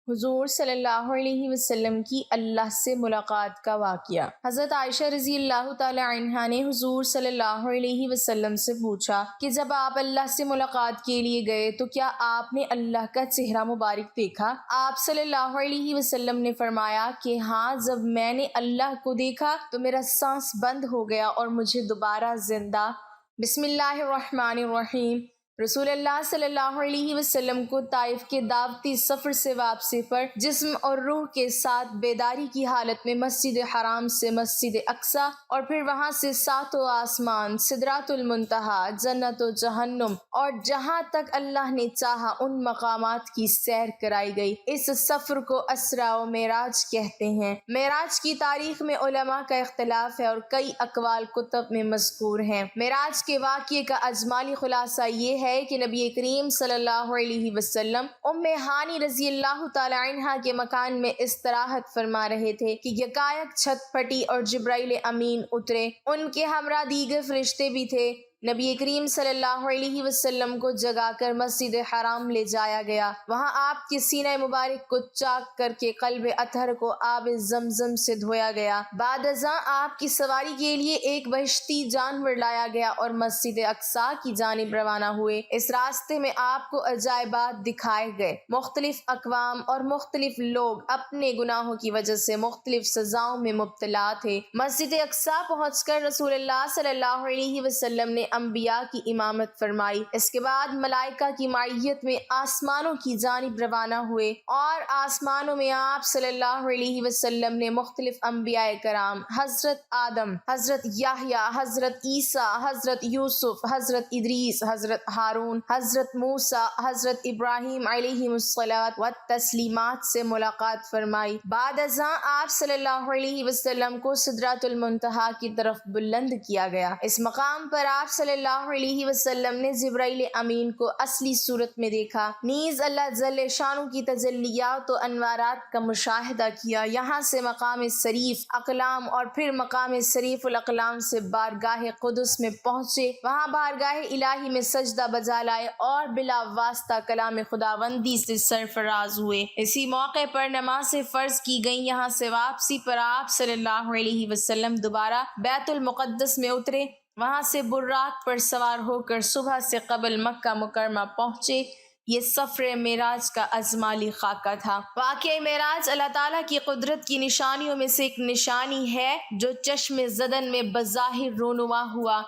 حضور صلی اللہ علیہ وسلم کی اللہ سے ملاقات کا واقعہ۔ حضرت عائشہ رضی اللہ تعالی عنہا نے حضور صلی اللہ علیہ وسلم سے پوچھا کہ جب آپ اللہ سے ملاقات کے لیے گئے تو کیا آپ نے اللہ کا چہرہ مبارک دیکھا؟ آپ صلی اللہ علیہ وسلم نے فرمایا کہ ہاں، جب میں نے اللہ کو دیکھا تو میرا سانس بند ہو گیا اور مجھے دوبارہ زندہ۔ بسم اللہ الرحمن الرحیم۔ رسول اللہ صلی اللہ علیہ وسلم کو طائف کے دعوتی سفر سے واپسی پر جسم اور روح کے ساتھ بیداری کی حالت میں مسجد حرام سے مسجد اقصی اور پھر وہاں سے ساتوں آسمان، سدرات المنتہا، جنت و جہنم اور جہاں تک اللہ نے چاہا ان مقامات کی سیر کرائی گئی۔ اس سفر کو اسرا و معراج کہتے ہیں۔ معراج کی تاریخ میں علماء کا اختلاف ہے اور کئی اقوال کتب میں مذکور ہیں۔ معراج کے واقعے کا اجمالی خلاصہ یہ ہے کہ نبی کریم صلی اللہ علیہ وسلم ام ہانی رضی اللہ تعالی عنہا کے مکان میں استراحت فرما رہے تھے کہ یکایک چھت پھٹی اور جبرائیل امین اترے۔ ان کے ہمراہ دیگر فرشتے بھی تھے۔ نبی کریم صلی اللہ علیہ وسلم کو جگا کر مسجد حرام لے جایا گیا۔ وہاں آپ کے سینہ مبارک کو چاک کر کے قلب اطہر کو آب زمزم سے دھویا گیا۔ بعد ازاں آپ کی سواری کے لیے ایک بہشتی جانور لایا گیا اور مسجد اقصی کی جانب روانہ ہوئے۔ اس راستے میں آپ کو عجائبات دکھائے گئے۔ مختلف اقوام اور مختلف لوگ اپنے گناہوں کی وجہ سے مختلف سزاؤں میں مبتلا تھے۔ مسجد اقصی پہنچ کر رسول اللہ صلی اللہ علیہ وسلم نے انبیاء کی امامت فرمائی۔ اس کے بعد ملائکہ کی معیت میں آسمانوں کی جانب روانہ ہوئے اور آسمانوں میں آپ صلی اللہ علیہ وسلم نے مختلف انبیاء کرام، حضرت آدم، حضرت یحییٰ، حضرت عیسیٰ، حضرت یوسف، حضرت ادریس، حضرت ہارون، حضرت موسیٰ، حضرت ابراہیم علیہ الصلاۃ والتسلیمات سے ملاقات فرمائی۔ بعد ازاں آپ صلی اللہ علیہ وسلم کو سدرات المنتہا کی طرف بلند کیا گیا۔ اس مقام پر آپ صلی اللہ علیہ وسلم نے جبرائیل امین کو اصلی صورت میں دیکھا، نیز اللہ جل شانہ کی تجلیات و انوارات کا مشاہدہ کیا۔ یہاں سے مقام شریف اقلام اور پھر مقام شریف الاقلام سے بارگاہ قدس میں پہنچے۔ وہاں بارگاہ الہی میں سجدہ بجا لائے اور بلا واسطہ کلام خداوندی سے سرفراز ہوئے۔ اسی موقع پر نمازیں فرض کی گئیں۔ یہاں سے واپسی پر آپ صلی اللہ علیہ وسلم دوبارہ بیت المقدس میں اترے۔ وہاں سے براق پر سوار ہو کر صبح سے قبل مکہ مکرمہ پہنچے۔ یہ سفر معراج کا اجمالی خاکہ تھا۔ واقعہ معراج اللہ تعالیٰ کی قدرت کی نشانیوں میں سے ایک نشانی ہے جو چشم زدن میں بظاہر رونما ہوا،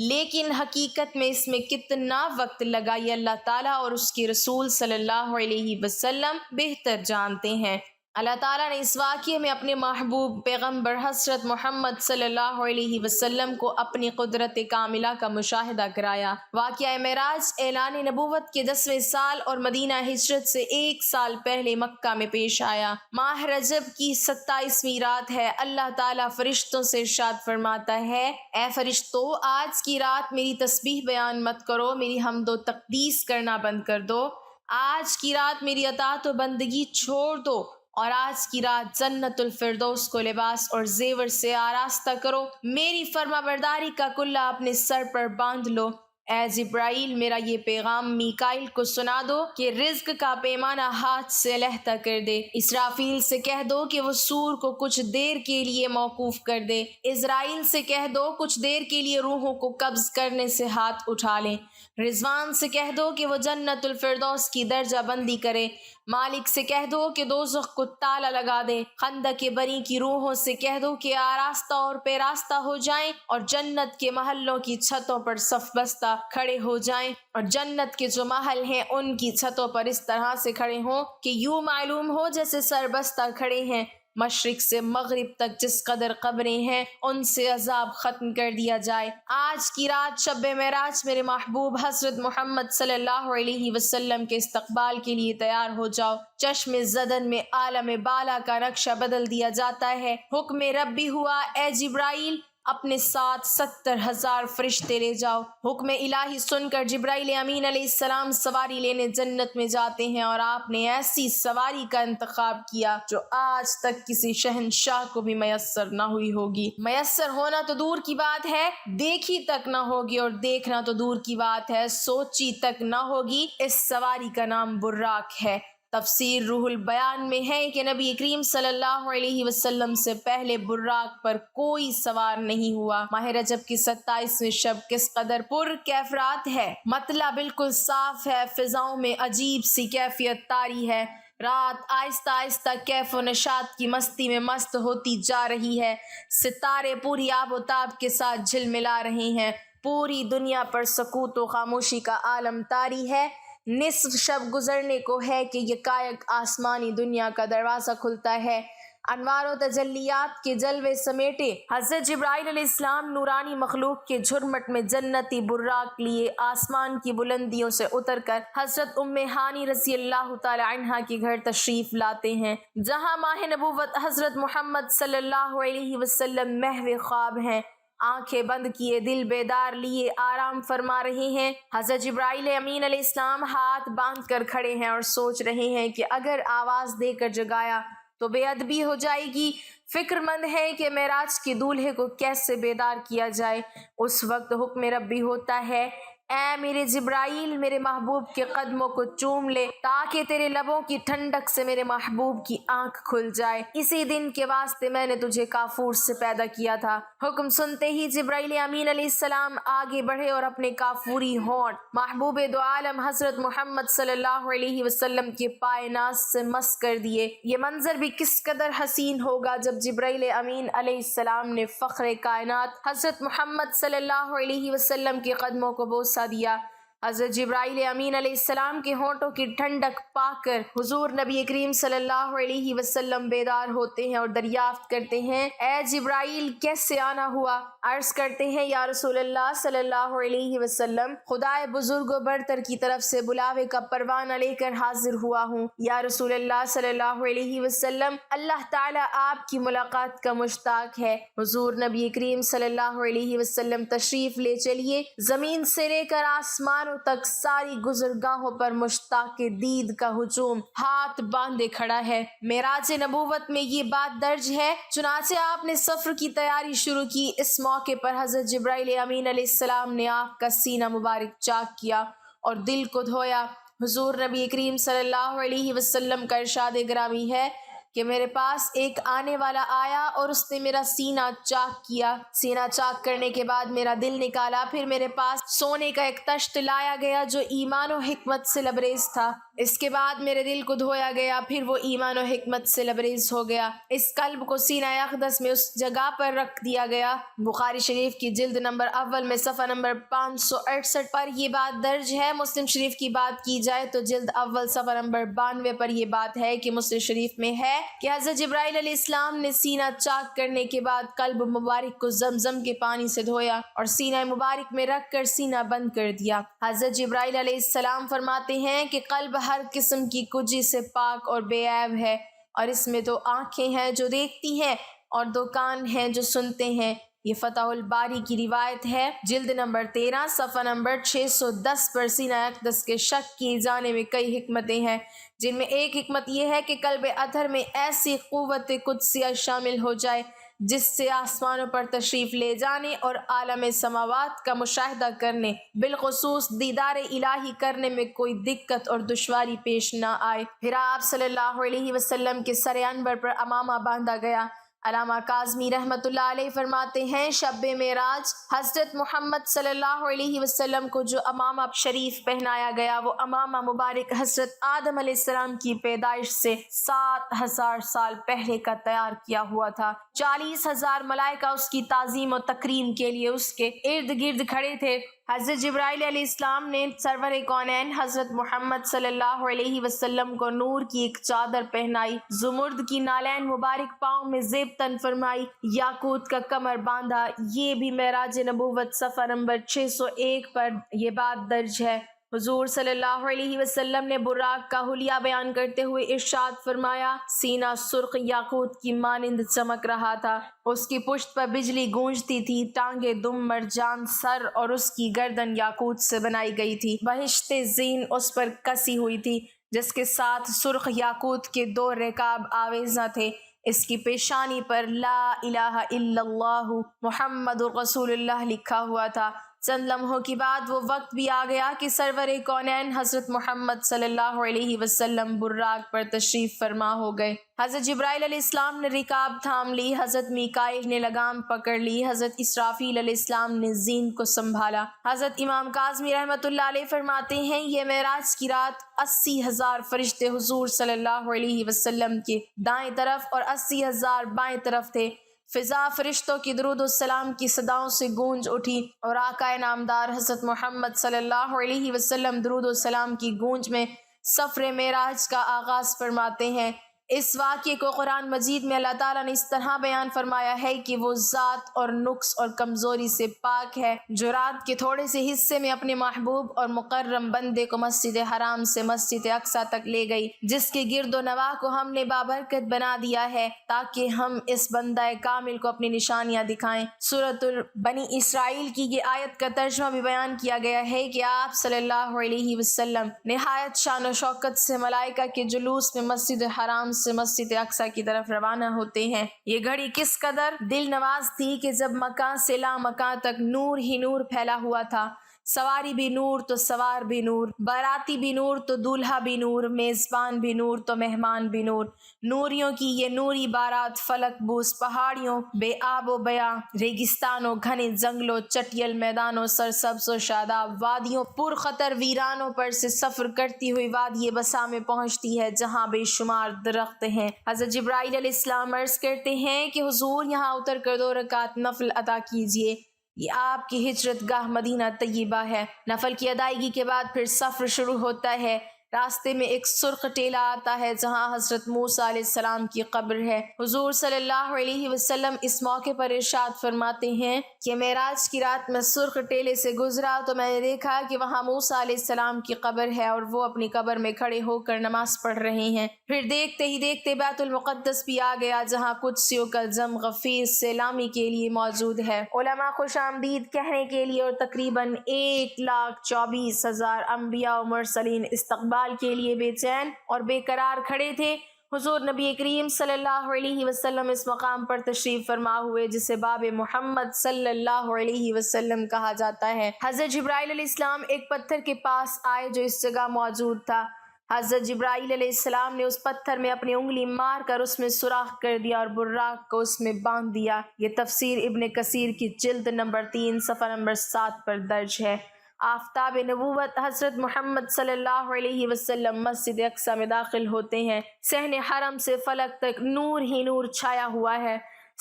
لیکن حقیقت میں اس میں کتنا وقت لگا یہ اللہ تعالیٰ اور اس کے رسول صلی اللہ علیہ وسلم بہتر جانتے ہیں۔ اللہ تعالیٰ نے اس واقعے میں اپنے محبوب پیغمبر حضرت محمد صلی اللہ علیہ وسلم کو اپنی قدرت کاملہ کا مشاہدہ کرایا۔ واقعہ معراج اعلان نبوت کے 10ویں سال اور مدینہ ہجرت سے 1 سال پہلے مکہ میں پیش آیا۔ ماہ رجب کی 27ویں رات ہے۔ اللہ تعالیٰ فرشتوں سے ارشاد فرماتا ہے، اے فرشتو، آج کی رات میری تسبیح بیان مت کرو، میری حمد و تقدیس کرنا بند کر دو۔ آج کی رات میری اطاعت و بندگی چھوڑ دو اور آج کی رات جنت الفردوس کو لباس اور زیور سے آراستہ کرو۔ میری فرما برداری کا کلہ اپنے سر پر باندھ لو۔ اے جبرائیل، میرا یہ پیغام میکائیل کو سنا دو کہ رزق کا پیمانہ ہاتھ سے علیحدہ کر دے۔ اسرافیل سے کہہ دو کہ وہ سور کو کچھ دیر کے لیے موقوف کر دے۔ عزرائیل سے کہہ دو کچھ دیر کے لیے روحوں کو قبض کرنے سے ہاتھ اٹھا لیں۔ رضوان سے کہہ دو کہ وہ جنت الفردوس کی درجہ بندی کرے۔ مالک سے کہہ دو کہ دوزخ کو تالا لگا دے۔ خندق بری کی روحوں سے کہہ دو کہ آراستہ اور پیراستہ ہو جائیں اور جنت کے محلوں کی چھتوں پر صف بستہ کھڑے ہو جائیں، اور جنت کے جو محل ہیں ان کی چھتوں پر اس طرح سے کھڑے ہوں کہ یوں معلوم ہو جیسے سربستہ کھڑے ہیں۔ مشرق سے مغرب تک جس قدر قبریں ہیں ان سے عذاب ختم کر دیا جائے۔ آج کی رات شب معراج میرے محبوب حضرت محمد صلی اللہ علیہ وسلم کے استقبال کے لیے تیار ہو جاؤ۔ چشم زدن میں عالم بالا کا نقشہ بدل دیا جاتا ہے۔ حکم ربی ہوا، اے جبرائیل، اپنے ساتھ 70,000 فرشتے لے جاؤ۔ حکم الہی سن کر جبرائیل امین علیہ السلام سواری لینے جنت میں جاتے ہیں، اور آپ نے ایسی سواری کا انتخاب کیا جو آج تک کسی شہنشاہ کو بھی میسر نہ ہوئی ہوگی۔ میسر ہونا تو دور کی بات ہے، دیکھی تک نہ ہوگی، اور دیکھنا تو دور کی بات ہے، سوچی تک نہ ہوگی۔ اس سواری کا نام براق ہے۔ تفسیر روح البیان میں ہے کہ نبی کریم صلی اللہ علیہ وسلم سے پہلے براق پر کوئی سوار نہیں ہوا۔ ماہ رجب کی 27ویں شب کس قدر پر کیف رات ہے، مطلع بالکل صاف ہے، فضاؤں میں عجیب سی کیفیت طاری ہے، رات آہستہ آہستہ کیف و نشاط کی مستی میں مست ہوتی جا رہی ہے، ستارے پوری آب و تاب کے ساتھ جھلملا رہے ہیں، پوری دنیا پر سکوت و خاموشی کا عالم طاری ہے۔ نصف شب گزرنے کو ہے کہ یکایک آسمانی دنیا کا دروازہ کھلتا ہے، انوار و تجلیات کے جلوے سمیٹے حضرت جبرائیل علیہ السلام نورانی مخلوق کے جھرمٹ میں جنتی براق لیے آسمان کی بلندیوں سے اتر کر حضرت ام ہانی رضی اللہ تعالی عنہا کے گھر تشریف لاتے ہیں، جہاں ماہ نبوت حضرت محمد صلی اللہ علیہ وسلم محو خواب ہیں، آنکھیں بند کیے دل بیدار لیے آرام فرما رہے ہیں۔ حضرت جبرائیل امین علیہ السلام ہاتھ باندھ کر کھڑے ہیں اور سوچ رہے ہیں کہ اگر آواز دے کر جگایا تو بے ادبی ہو جائے گی، فکر مند ہے کہ معراج کے دولہے کو کیسے بیدار کیا جائے۔ اس وقت حکم ربی ہوتا ہے، اے میرے جبرائیل میرے محبوب کے قدموں کو چوم لے تاکہ تیرے لبوں کی ٹھنڈک سے میرے محبوب کی آنکھ کھل جائے، اسی دن کے واسطے میں نے تجھے کافور سے پیدا کیا تھا۔ حکم سنتے ہی جبرائیل امین علیہ السلام آگے بڑھے اور اپنے کافوری ہونٹ محبوب دو عالم حضرت محمد صلی اللہ علیہ وسلم کے پائے ناز سے مس کر دیے۔ یہ منظر بھی کس قدر حسین ہوگا جب جبرائیل امین علیہ السلام نے فخر کائنات حضرت محمد صلی اللہ علیہ وسلم کے قدموں کو بوسہ دیا۔ حضرت جبرائیل امین علیہ السلام کے ہونٹوں کی ٹھنڈک پا کر حضور نبی کریم صلی اللہ علیہ وسلم بیدار ہوتے ہیں اور دریافت کرتے ہیں، اے جبرائیل کیسے آنا ہوا؟ عرض کرتے ہیں، یا رسول اللہ صلی اللہ علیہ وسلم، خدائے بزرگ و برتر کی طرف سے بلاوے کا پروانہ لے کر حاضر ہوا ہوں۔ یا رسول اللہ صلی اللہ علیہ وسلم، اللہ تعالیٰ آپ کی ملاقات کا مشتاق ہے۔ حضور نبی کریم صلی اللہ علیہ وسلم تشریف لے چلیے، زمین سے لے کر آسمان تک ساری گزرگاہوں پر مشتاق دید کا ہجوم ہاتھ باندھے کھڑا ہے۔ معراج نبوت میں یہ بات درج ہے، چنانچہ آپ نے سفر کی تیاری شروع کی۔ اس موقع پر حضرت جبرائیل امین علیہ السلام نے آپ کا سینہ مبارک چاک کیا اور دل کو دھویا۔ حضور نبی کریم صلی اللہ علیہ وسلم کا ارشاد گرامی ہے کہ میرے پاس ایک آنے والا آیا اور اس نے میرا سینہ چاک کیا، سینہ چاک کرنے کے بعد میرا دل نکالا، پھر میرے پاس سونے کا ایک تشت لایا گیا جو ایمان و حکمت سے لبریز تھا، اس کے بعد میرے دل کو دھویا گیا، پھر وہ ایمان و حکمت سے لبریز ہو گیا، اس قلب کو سینہ اقدس میں اس جگہ پر رکھ دیا گیا۔ بخاری شریف کی جلد نمبر اول میں صفحہ نمبر 568 پر یہ بات درج ہے۔ مسلم شریف کی بات کی جائے تو جلد اول صفحہ نمبر 92 پر یہ بات ہے کہ مسلم شریف میں ہے کہ حضرت جبرائیل علیہ السلام نے سینہ چاک کرنے کے بعد قلب مبارک کو زمزم کے پانی سے دھویا اور سینہ مبارک میں رکھ کر سینہ بند کر دیا۔ حضرت جبرائیل علیہ السلام فرماتے ہیں کہ قلب ہر قسم کی کجی سے پاک اور بے عیب ہے، اور اس میں دو آنکھیں ہیں جو دیکھتی ہیں اور دو کان ہیں جو سنتے ہیں۔ یہ فتح الباری کی روایت ہے، جلد نمبر 13 صفحہ نمبر 610 پر۔ سینہ اقدس کے شک کیے جانے میں کئی حکمتیں ہیں، جن میں ایک حکمت یہ ہے کہ قلب اطہر میں ایسی قوت قدسیہ شامل ہو جائے جس سے آسمانوں پر تشریف لے جانے اور عالم سماوات کا مشاہدہ کرنے، بالخصوص دیدار الہی کرنے میں کوئی دقت اور دشواری پیش نہ آئے۔ پھر آپ صلی اللہ علیہ وسلم کے سر انور پر امامہ باندھا گیا۔ علامہ کاظمی رحمۃ اللہ علیہ فرماتے ہیں، شب معراج حضرت محمد صلی اللہ علیہ وسلم کو جو امامہ شریف پہنایا گیا وہ امامہ مبارک حضرت آدم علیہ السلام کی پیدائش سے 7000 سال پہلے کا تیار کیا ہوا تھا۔ 40,000 ملائکہ اس کی تعظیم و تکریم کے لیے اس کے ارد گرد کھڑے تھے۔ حضرت جبرائیل علیہ السلام نے سرور کونین حضرت محمد صلی اللہ علیہ وسلم کو نور کی ایک چادر پہنائی، زمرد کی نالین مبارک پاؤں میں زیب تن فرمائی، یاقوت کا کمر باندھا۔ یہ بھی معراج نبوت صفحہ نمبر 601 پر یہ بات درج ہے۔ حضور صلی اللہ علیہ وسلم نے براق کا حلیہ بیان کرتے ہوئے ارشاد فرمایا، سینہ سرخ یاقوت کی مانند چمک رہا تھا، اس کی پشت پر بجلی گونجتی تھی، ٹانگیں دم مرجان، سر اور اس کی گردن یاقوت سے بنائی گئی تھی، بہشت زین اس پر کسی ہوئی تھی جس کے ساتھ سرخ یاقوت کے 2 رکاب آویزاں تھے۔ اس کی پیشانی پر لا الہ الا اللہ محمد رسول اللہ لکھا ہوا تھا۔ چند لمحوں کے بعد وہ وقت بھی آ گیا کہ سرور کونین حضرت محمد صلی اللہ علیہ وسلم براق پر تشریف فرما ہو گئے۔ حضرت جبرائیل علیہ السلام نے رکاب تھام لی، حضرت میکائیل نے لگام پکڑ لی، حضرت اسرافیل علیہ السلام نے زین کو سنبھالا۔ حضرت امام کاظمی رحمۃ اللہ علیہ فرماتے ہیں یہ معراج کی رات 80,000 فرشتے حضور صلی اللہ علیہ وسلم کے دائیں طرف اور 80,000 بائیں طرف تھے۔ فضا فرشتوں کی درود و سلام کی صداؤں سے گونج اٹھی اور آقا نامدار حضرت محمد صلی اللہ علیہ وسلم درود و سلام کی گونج میں سفر معراج کا آغاز فرماتے ہیں۔ اس واقعے کو قرآن مجید میں اللہ تعالیٰ نے اس طرح بیان فرمایا ہے کہ وہ ذات اور نقص اور کمزوری سے پاک ہے جو رات کے تھوڑے سے حصے میں اپنے محبوب اور مکرم بندے کو مسجد حرام سے مسجد اقصیٰ تک لے گئی، جس کے گرد و نواح کو ہم نے بابرکت بنا دیا ہے تاکہ ہم اس بندہ کامل کو اپنی نشانیاں دکھائیں۔ سورۃ بنی اسرائیل کی یہ آیت کا ترجمہ بھی بیان کیا گیا ہے کہ آپ صلی اللہ علیہ وسلم نہایت شان و شوکت سے ملائکہ کے جلوس میں مسجد حرام سے مسجد اقصیٰ کی طرف روانہ ہوتے ہیں۔ یہ گھڑی کس قدر دل نواز تھی کہ جب مکان سے لا مکان تک نور ہی نور پھیلا ہوا تھا، سواری بھی نور تو سوار بھی نور، باراتی بھی نور تو دولہا بھی نور، میزبان بھی نور تو مہمان بھی نور۔ نوریوں کی یہ نوری بارات فلک بوس پہاڑیوں بے آب و بیاں، ریگستانوں، گھنے جنگلوں، چٹیل میدانوں، سرسبز و شاداب وادیوں، پر خطر ویرانوں پر سے سفر کرتی ہوئی وادی بسا میں پہنچتی ہے جہاں بے شمار درخت ہیں۔ حضرت جبرائیل علیہ السلام عرض کرتے ہیں کہ حضور یہاں اتر کر 2 رکعت نفل ادا کیجیے، یہ آپ کی ہجرت گاہ مدینہ طیبہ ہے۔ نفل کی ادائیگی کے بعد پھر سفر شروع ہوتا ہے۔ راستے میں ایک سرخ ٹیلہ آتا ہے جہاں حضرت موسیٰ علیہ السلام کی قبر ہے۔ حضور صلی اللہ علیہ وسلم اس موقع پر ارشاد فرماتے ہیں کہ معراج کی رات میں سرخ ٹیلے سے گزرا تو میں نے دیکھا کہ وہاں موسیٰ علیہ السلام کی قبر ہے اور وہ اپنی قبر میں کھڑے ہو کر نماز پڑھ رہے ہیں۔ پھر دیکھتے ہی دیکھتے بیت المقدس بھی آ گیا جہاں قدسیوں کا جم غفیر سلامی کے لیے موجود ہے، علماء خوش آمدید کہنے کے لیے، اور تقریباً 1,24,000 انبیاء و مرسلین استقبال کے لیے بے چین اور بے قرار کھڑے تھے۔ حضور نبی کریم صلی اللہ علیہ وسلم اس مقام پر تشریف فرما ہوئے جسے باب محمد صلی اللہ علیہ وسلم کہا جاتا ہے۔ حضرت جبرائیل علیہ السلام ایک پتھر کے پاس آئے جو اس جگہ موجود تھا۔ حضرت جبرائیل علیہ السلام نے اس پتھر میں اپنی انگلی مار کر اس میں سوراخ کر دیا اور براق کو اس میں باندھ دیا۔ یہ تفسیر ابن کثیر کی جلد نمبر 3 صفحہ نمبر 7 پر درج ہے۔ آفتاب نبوت حضرت محمد صلی اللہ علیہ وسلم مسجد اقصیٰ میں داخل ہوتے ہیں۔ صحن حرم سے فلک تک نور ہی نور چھایا ہوا ہے،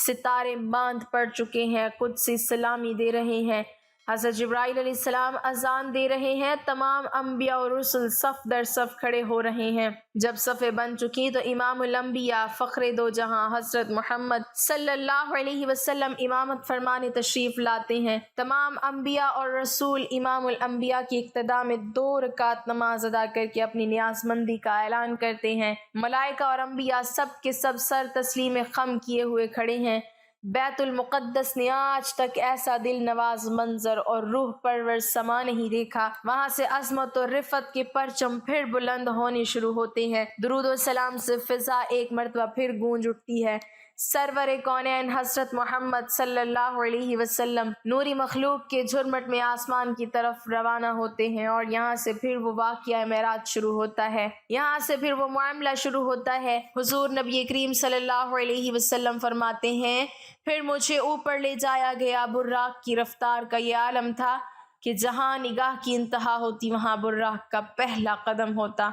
ستارے باندھ پڑ چکے ہیں، قدسی سلامی دے رہے ہیں، حضرت جبرائیل علیہ السلام اذان دے رہے ہیں، تمام انبیاء اور رسل صف در صف کھڑے ہو رہے ہیں۔ جب صفیں بن چکی تو امام الانبیاء فخر دو جہاں حضرت محمد صلی اللہ علیہ وسلم امامت فرمانے تشریف لاتے ہیں۔ تمام انبیاء اور رسول امام الانبیاء کی اقتداء میں 2 رکعت نماز ادا کر کے اپنی نیاز مندی کا اعلان کرتے ہیں۔ ملائکہ اور انبیاء سب کے سب سر تسلیم خم کیے ہوئے کھڑے ہیں۔ بیت المقدس نے آج تک ایسا دل نواز منظر اور روح پرور سما نہیں دیکھا۔ وہاں سے عظمت اور رفعت کے پرچم پھر بلند ہونے شروع ہوتے ہیں، درود و سلام سے فضا ایک مرتبہ پھر گونج اٹھتی ہے۔ سرور کونین حضرت محمد صلی اللہ علیہ وسلم نوری مخلوق کے جھرمٹ میں آسمان کی طرف روانہ ہوتے ہیں اور یہاں سے پھر وہ واقعہ معراج شروع ہوتا ہے، یہاں سے پھر وہ معاملہ شروع ہوتا ہے۔ حضور نبی کریم صلی اللہ علیہ وسلم فرماتے ہیں پھر مجھے اوپر لے جایا گیا۔ براق کی رفتار کا یہ عالم تھا کہ جہاں نگاہ کی انتہا ہوتی وہاں براق کا پہلا قدم ہوتا۔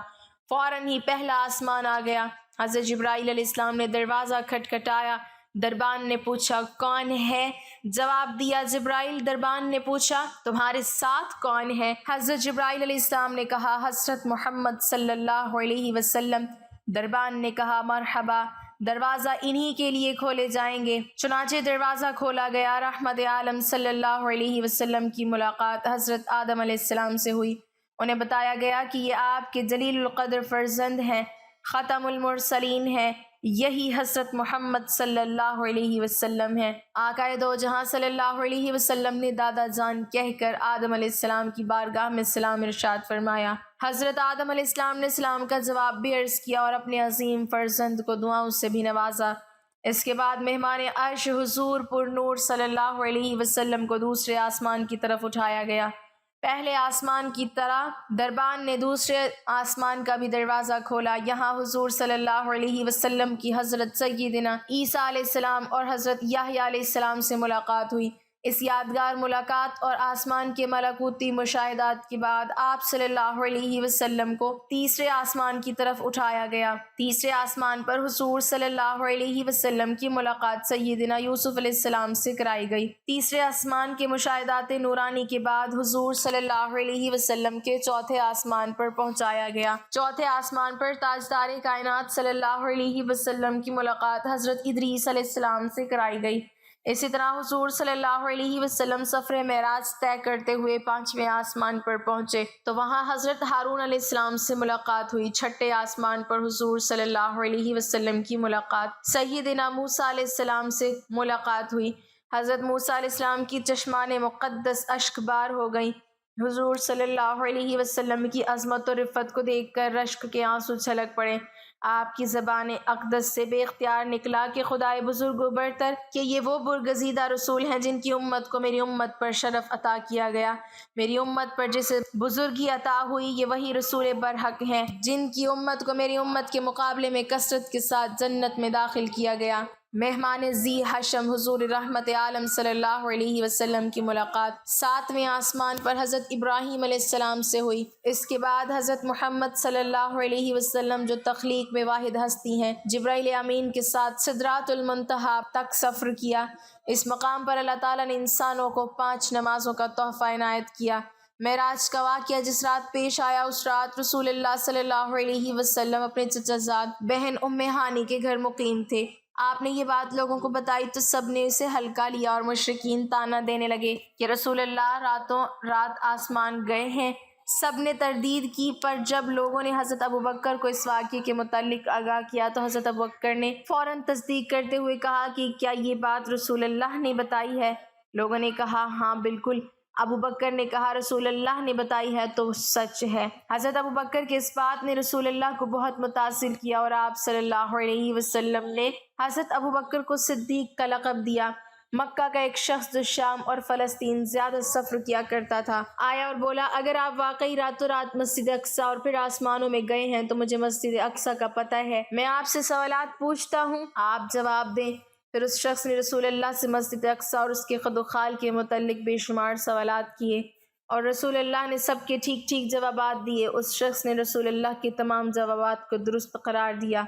فوراً ہی پہلا آسمان آ گیا۔ حضرت جبرائیل علیہ السلام نے دروازہ کھٹکھٹایا۔ دربان نے پوچھا کون ہے؟ جواب دیا جبرائیل۔ دربان نے پوچھا تمہارے ساتھ کون ہے؟ حضرت جبرائیل علیہ السلام نے کہا حضرت محمد صلی اللہ علیہ وسلم۔ دربان نے کہا مرحبا، دروازہ انہی کے لیے کھولے جائیں گے۔ چنانچہ دروازہ کھولا گیا۔ رحمت عالم صلی اللہ علیہ وسلم کی ملاقات حضرت آدم علیہ السلام سے ہوئی۔ انہیں بتایا گیا کہ یہ آپ کے جلیل القدر فرزند ہیں، ختم المرسلین ہیں، یہی حضرت محمد صلی اللہ علیہ وسلم ہیں۔ آقا دو جہاں صلی اللہ علیہ وسلم نے دادا جان کہہ کر آدم علیہ السلام کی بارگاہ میں سلام ارشاد فرمایا۔ حضرت آدم علیہ السلام نے سلام کا جواب بھی عرض کیا اور اپنے عظیم فرزند کو دعاؤں سے بھی نوازا۔ اس کے بعد مہمان عرش حضور پر نور صلی اللہ علیہ وسلم کو دوسرے آسمان کی طرف اٹھایا گیا۔ پہلے آسمان کی طرح دربان نے دوسرے آسمان کا بھی دروازہ کھولا۔ یہاں حضور صلی اللہ علیہ وسلم کی حضرت سیدنا عیسیٰ علیہ السلام اور حضرت یحییٰ علیہ السلام سے ملاقات ہوئی۔ اس یادگار ملاقات اور آسمان کے ملکوتی مشاہدات کے بعد آپ صلی اللہ علیہ وسلم کو تیسرے آسمان کی طرف اٹھایا گیا۔ تیسرے آسمان پر حضور صلی اللہ علیہ وسلم کی ملاقات سیدنا یوسف علیہ السلام سے کرائی گئی۔ تیسرے آسمان کے مشاہدات نورانی کے بعد حضور صلی اللہ علیہ وسلم کے چوتھے آسمان پر پہنچایا گیا۔ چوتھے آسمان پر تاجدار کائنات صلی اللہ علیہ وسلم کی ملاقات حضرت ادریس علیہ السلام سے کرائی گئی۔ اسی طرح حضور صلی اللہ علیہ وسلم سفر معراج طے کرتے ہوئے پانچویں آسمان پر پہنچے تو وہاں حضرت ہارون علیہ السلام سے ملاقات ہوئی۔ چھٹے آسمان پر حضور صلی اللہ علیہ وسلم کی ملاقات سیدنا موسیٰ علیہ السلام سے ملاقات ہوئی۔ حضرت موسیٰ علیہ السلام کی چشمان مقدس اشک بار ہو گئیں۔ حضور صلی اللہ علیہ وسلم کی عظمت و رفت کو دیکھ کر رشک کے آنسو چھلک پڑے۔ آپ کی زبان اقدس سے بے اختیار نکلا کہ خدائے بزرگ و برتر کہ یہ وہ برگزیدہ رسول ہیں جن کی امت کو میری امت پر شرف عطا کیا گیا۔ میری امت پر جسے بزرگی عطا ہوئی یہ وہی رسول برحق ہیں جن کی امت کو میری امت کے مقابلے میں کثرت کے ساتھ جنت میں داخل کیا گیا۔ مہمان ذی حشم حضور رحمت عالم صلی اللہ علیہ وسلم کی ملاقات ساتویں آسمان پر حضرت ابراہیم علیہ السلام سے ہوئی۔ اس کے بعد حضرت محمد صلی اللہ علیہ وسلم جو تخلیق میں واحد ہستی ہیں جبرائیل امین کے ساتھ سدرات المنتہا تک سفر کیا۔ اس مقام پر اللہ تعالیٰ نے انسانوں کو 5 نمازوں کا تحفہ عنایت کیا۔ معراج کا واقعہ جس رات پیش آیا اس رات رسول اللہ صلی اللہ علیہ وسلم اپنے چچا زاد بہن ام ہانی کے گھر مقیم تھے۔ آپ نے یہ بات لوگوں کو بتائی تو سب نے اسے ہلکا لیا اور مشرکین طعنہ دینے لگے کہ رسول اللہ راتوں رات آسمان گئے ہیں۔ سب نے تردید کی پر جب لوگوں نے حضرت ابوبکر کو اس واقعے کے متعلق آگاہ کیا تو حضرت ابوبکر نے فوراً تصدیق کرتے ہوئے کہا کہ کیا یہ بات رسول اللہ نے بتائی ہے؟ لوگوں نے کہا ہاں بالکل۔ ابوبکر نے کہا رسول اللہ نے بتائی ہے تو سچ ہے۔ حضرت ابوبکر کے اس بات نے رسول اللہ کو بہت متاثر کیا اور آپ صلی اللہ علیہ وسلم نے حضرت ابوبکر کو صدیق کا لقب دیا۔ مکہ کا ایک شخص جو شام اور فلسطین زیادہ سفر کیا کرتا تھا آیا اور بولا اگر آپ واقعی راتوں رات مسجد اقصیٰ اور پھر آسمانوں میں گئے ہیں تو مجھے مسجد اقصیٰ کا پتہ ہے، میں آپ سے سوالات پوچھتا ہوں، آپ جواب دیں۔ پھر اس شخص نے رسول اللہ سے مسجد اقصیٰ اور اس کے خد و خال کے متعلق بے شمار سوالات کیے اور رسول اللہ نے سب کے ٹھیک ٹھیک جوابات دیے۔ اس شخص نے رسول اللہ کے تمام جوابات کو درست قرار دیا۔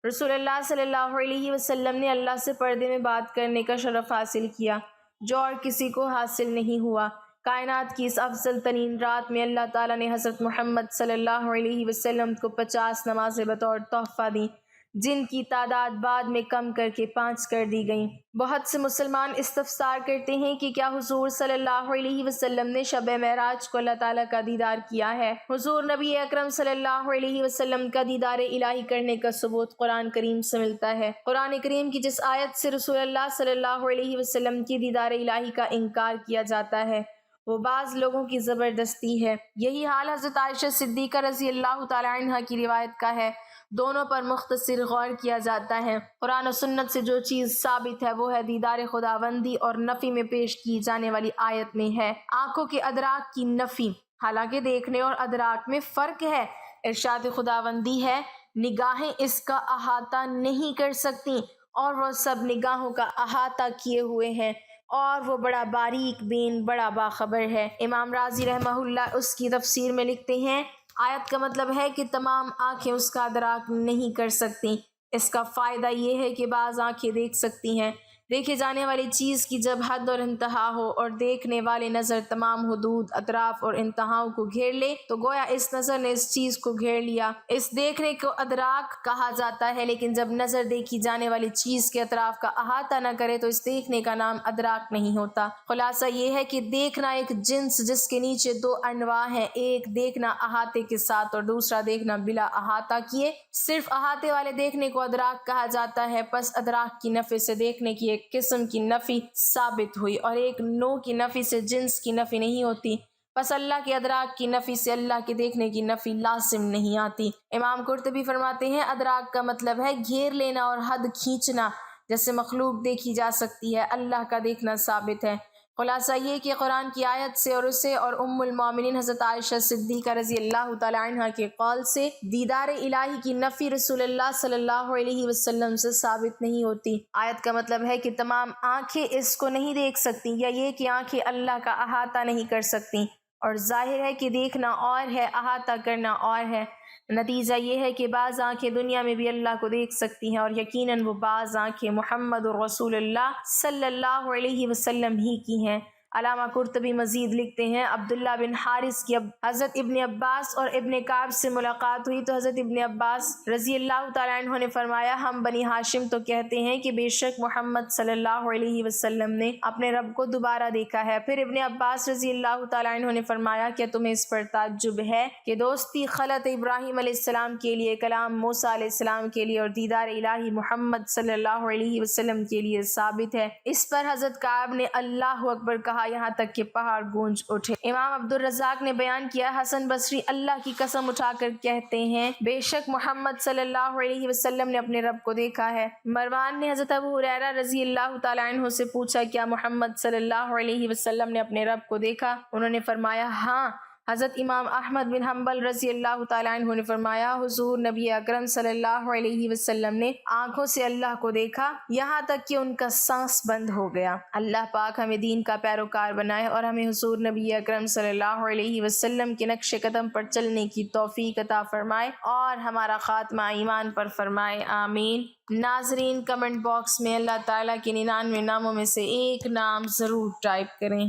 رسول اللہ صلی اللہ علیہ وسلم نے اللہ سے پردے میں بات کرنے کا شرف حاصل کیا جو اور کسی کو حاصل نہیں ہوا۔ کائنات کی اس افضل ترین رات میں اللہ تعالیٰ نے حضرت محمد صلی اللہ علیہ وسلم کو 50 نمازیں بطور تحفہ دیں جن کی تعداد بعد میں کم کر کے 5 کر دی گئیں۔ بہت سے مسلمان استفسار کرتے ہیں کہ کیا حضور صلی اللہ علیہ وسلم نے شب معراج کو اللہ تعالیٰ کا دیدار کیا ہے؟ حضور نبی اکرم صلی اللہ علیہ وسلم کا دیدار الہی کرنے کا ثبوت قرآن کریم سے ملتا ہے۔ قرآن کریم کی جس آیت سے رسول اللہ صلی اللہ علیہ وسلم کی دیدار الہی کا انکار کیا جاتا ہے وہ بعض لوگوں کی زبردستی ہے۔ یہی حال حضرت عائشہ صدیقہ رضی اللہ تعالی عنہ کی روایت کا ہے۔ دونوں پر مختصر غور کیا جاتا ہے۔ قرآن و سنت سے جو چیز ثابت ہے وہ ہے دیدار خداوندی اور نفی میں پیش کی جانے والی آیت میں ہے آنکھوں کے ادراک کی نفی، حالانکہ دیکھنے اور ادراک میں فرق ہے۔ ارشاد خداوندی ہے نگاہیں اس کا احاطہ نہیں کر سکتی اور وہ سب نگاہوں کا احاطہ کیے ہوئے ہیں اور وہ بڑا باریک بین بڑا باخبر ہے۔ امام رازی رحمہ اللہ اس کی تفسیر میں لکھتے ہیں آیت کا مطلب ہے کہ تمام آنکھیں اس کا ادراک نہیں کر سکتی۔ اس کا فائدہ یہ ہے کہ بعض آنکھیں دیکھ سکتی ہیں۔ دیکھے جانے والی چیز کی جب حد اور انتہا ہو اور دیکھنے والے نظر تمام حدود اطراف اور انتہاؤں کو گھیر لے تو گویا اس نظر نے اس چیز کو گھیر لیا۔ اس دیکھنے کو ادراک کہا جاتا ہے، لیکن جب نظر دیکھی جانے والی چیز کے اطراف کا احاطہ نہ کرے تو اس دیکھنے کا نام ادراک نہیں ہوتا۔ خلاصہ یہ ہے کہ دیکھنا ایک جنس جس کے نیچے 2 انواع ہیں، ایک دیکھنا احاطے کے ساتھ اور دوسرا دیکھنا بلا احاطہ کیے۔ صرف احاطے والے دیکھنے کو ادراک کہا جاتا ہے۔ پس ادراک کی نفی سے دیکھنے کی ایک قسم کی نفی ثابت ہوئی اور ایک نوع کی نفی سے جنس کی نفی نہیں ہوتی۔ پس اللہ کے ادراک کی نفی سے اللہ کے دیکھنے کی نفی لازم نہیں آتی۔ امام قرطبی فرماتے ہیں ادراک کا مطلب ہے گھیر لینا اور حد کھینچنا۔ جیسے مخلوق دیکھی جا سکتی ہے، اللہ کا دیکھنا ثابت ہے۔ خلاصہ یہ کہ قرآن کی آیت سے اور اسے اور ام المومنین حضرت عائشہ صدیقہ رضی اللہ تعالی عنہ کے قول سے دیدار الہی کی نفی رسول اللہ صلی اللہ علیہ وسلم سے ثابت نہیں ہوتی۔ آیت کا مطلب ہے کہ تمام آنکھیں اس کو نہیں دیکھ سکتی، یا یہ کہ آنکھیں اللہ کا احاطہ نہیں کر سکتی، اور ظاہر ہے کہ دیکھنا اور ہے، احاطہ کرنا اور ہے۔ نتیجہ یہ ہے کہ بعض آنکھیں دنیا میں بھی اللہ کو دیکھ سکتی ہیں، اور یقیناً وہ بعض آنکھیں محمد الرسول اللہ صلی اللہ علیہ وسلم ہی کی ہیں۔ علامہ قرطبی مزید لکھتے ہیں، عبداللہ بن حارث کی حضرت ابن عباس اور ابن کعب سے ملاقات ہوئی تو حضرت ابن عباس رضی اللہ تعالیٰ عنہ نے فرمایا، ہم بنی ہاشم تو کہتے ہیں کہ بے شک محمد صلی اللہ علیہ وسلم نے اپنے رب کو دوبارہ دیکھا ہے۔ پھر ابن عباس رضی اللہ تعالیٰ عنہ نے فرمایا، کیا تمہیں اس پر تعجب ہے کہ دوستی خلط ابراہیم علیہ السلام کے لیے، کلام موسیٰ علیہ السلام کے لیے اور دیدار الہی محمد صلی اللہ علیہ وسلم کے لیے ثابت ہے؟ اس پر حضرت کعب نے اللہ اکبر کہا، یہاں تک کہ پہاڑ گونج اٹھے۔ امام عبد الرزاق نے بیان کیا، حسن بصری اللہ کی قسم اٹھا کر کہتے ہیں، بے شک محمد صلی اللہ علیہ وسلم نے اپنے رب کو دیکھا ہے۔ مروان نے حضرت ابو ہریرہ رضی اللہ تعالیٰ عنہ سے پوچھا، کیا محمد صلی اللہ علیہ وسلم نے اپنے رب کو دیکھا؟ انہوں نے فرمایا ہاں۔ حضرت امام احمد بن حنبل رضی اللہ تعالیٰ عنہ نے فرمایا، حضور نبی اکرم صلی اللہ علیہ وسلم نے آنکھوں سے اللہ کو دیکھا، یہاں تک کہ ان کا سانس بند ہو گیا۔ اللہ پاک ہمیں دین کا پیروکار بنائے اور ہمیں حضور نبی اکرم صلی اللہ علیہ وسلم کے نقش قدم پر چلنے کی توفیق عطا فرمائے اور ہمارا خاتمہ ایمان پر فرمائے، آمین۔ ناظرین، کمنٹ باکس میں اللہ تعالیٰ کے 99 ناموں میں سے ایک نام ضرور ٹائپ کریں۔